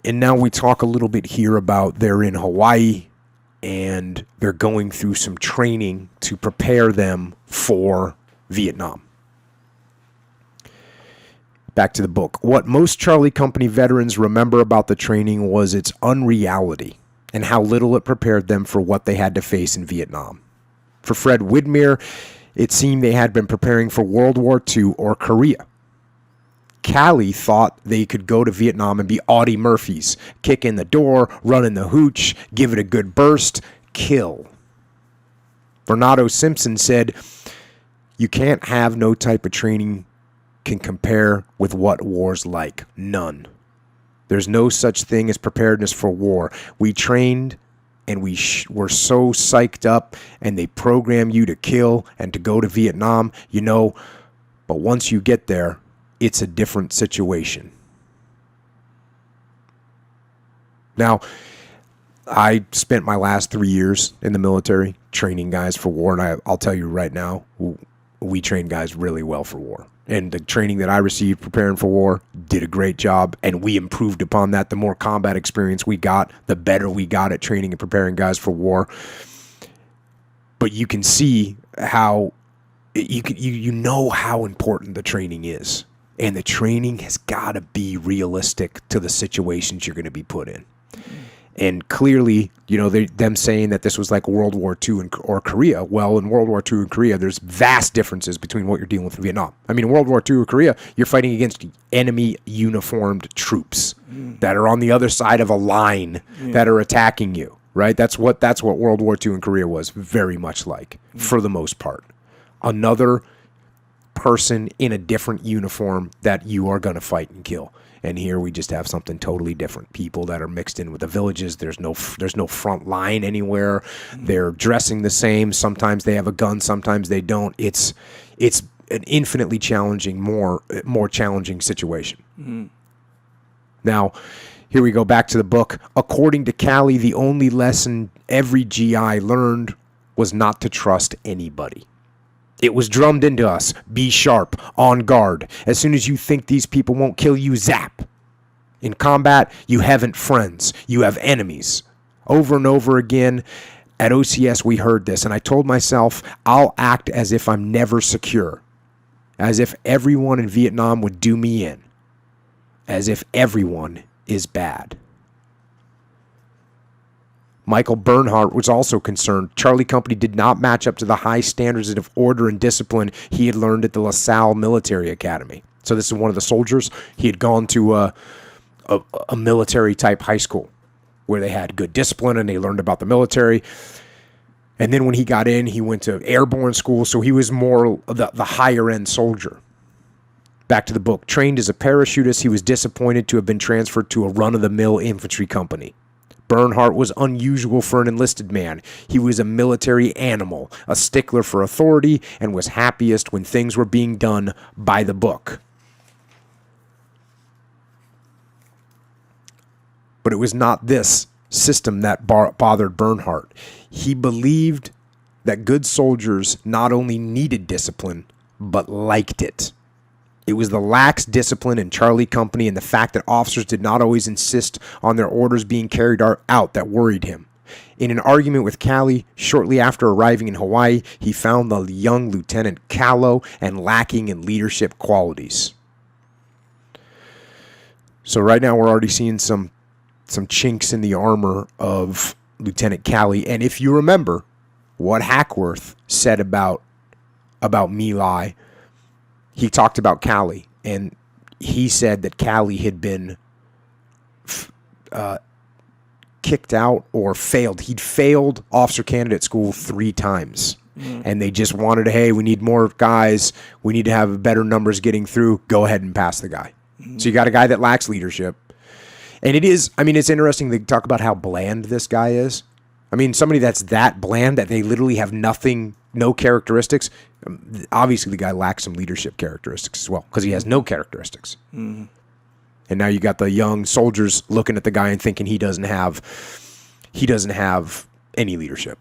And now we talk a little bit here about they're in Hawaii and they're going through some training to prepare them for Vietnam. Back to the book. What most Charlie Company veterans remember about the training was its unreality and how little it prepared them for what they had to face in Vietnam. For Fred Widmer, it seemed they had been preparing for World War II or Korea. Calley thought they could go to Vietnam and be Audie Murphys, kick in the door, run in the hooch, give it a good burst, kill. Bernardo Simpson said, "You can't have no type of training can compare with what war's like. None. There's no such thing as preparedness for war. We trained and we were so psyched up, and they program you to kill and to go to Vietnam, you know, but once you get there, it's a different situation." Now, I spent my last 3 years in the military training guys for war, and I'll tell you right now, we train guys really well for war. And the training that I received preparing for war did a great job, and we improved upon that. The more combat experience we got, the better we got at training and preparing guys for war. But you can see how you know how important the training is. And the training has got to be realistic to the situations you're going to be put in. And clearly, you know, them saying that this was like World War II or Korea. Well, in World War II and Korea, there's vast differences between what you're dealing with in Vietnam. I mean, in World War II or Korea, you're fighting against enemy uniformed troops that are on the other side of a line that are attacking you, right? That's what World War II and Korea was very much like, for the most part. Another person in a different uniform that you are going to fight and kill. And here we just have something totally different. People that are mixed in with the villages. There's no front line anywhere. They're dressing the same. Sometimes they have a gun. Sometimes they don't. It's an infinitely challenging, more challenging situation. Now, here we go back to the book. According to Calley, the only lesson every GI learned was not to trust anybody. It was drummed into us. Be sharp, on guard. As soon as you think these people won't kill you, zap. In combat, you haven't friends. You have enemies. Over and over again, at OCS, we heard this, and I told myself, I'll act as if I'm never secure. As if everyone in Vietnam would do me in. As if everyone is bad. Michael Bernhardt was also concerned. Charlie Company did not match up to the high standards of order and discipline he had learned at the LaSalle Military Academy. So this is one of the soldiers. He had gone to a military-type high school where they had good discipline and they learned about the military. And then when he got in, he went to airborne school, so he was more the higher-end soldier. Back to the book. Trained as a parachutist, he was disappointed to have been transferred to a run-of-the-mill infantry company. Bernhardt was unusual for an enlisted man. He was a military animal, a stickler for authority, and was happiest when things were being done by the book. But it was not this system that bothered Bernhardt. He believed that good soldiers not only needed discipline, but liked it. It was the lax discipline in Charlie Company and the fact that officers did not always insist on their orders being carried out that worried him. In an argument with Calley, shortly after arriving in Hawaii, he found the young lieutenant callow and lacking in leadership qualities. So right now we're already seeing some chinks in the armor of Lieutenant Calley. And if you remember what Hackworth said about My Lai, he talked about Calley, and he said that Calley had been kicked out or failed. He'd failed officer candidate school 3 times, and they just wanted, hey, we need more guys. We need to have better numbers getting through. Go ahead and pass the guy. So you got a guy that lacks leadership. And it's interesting to talk about how bland this guy is. I mean, somebody that's that bland that they literally have no characteristics. Obviously, the guy lacks some leadership characteristics as well because he has no characteristics. And now you got the young soldiers looking at the guy and thinking he doesn't have any leadership.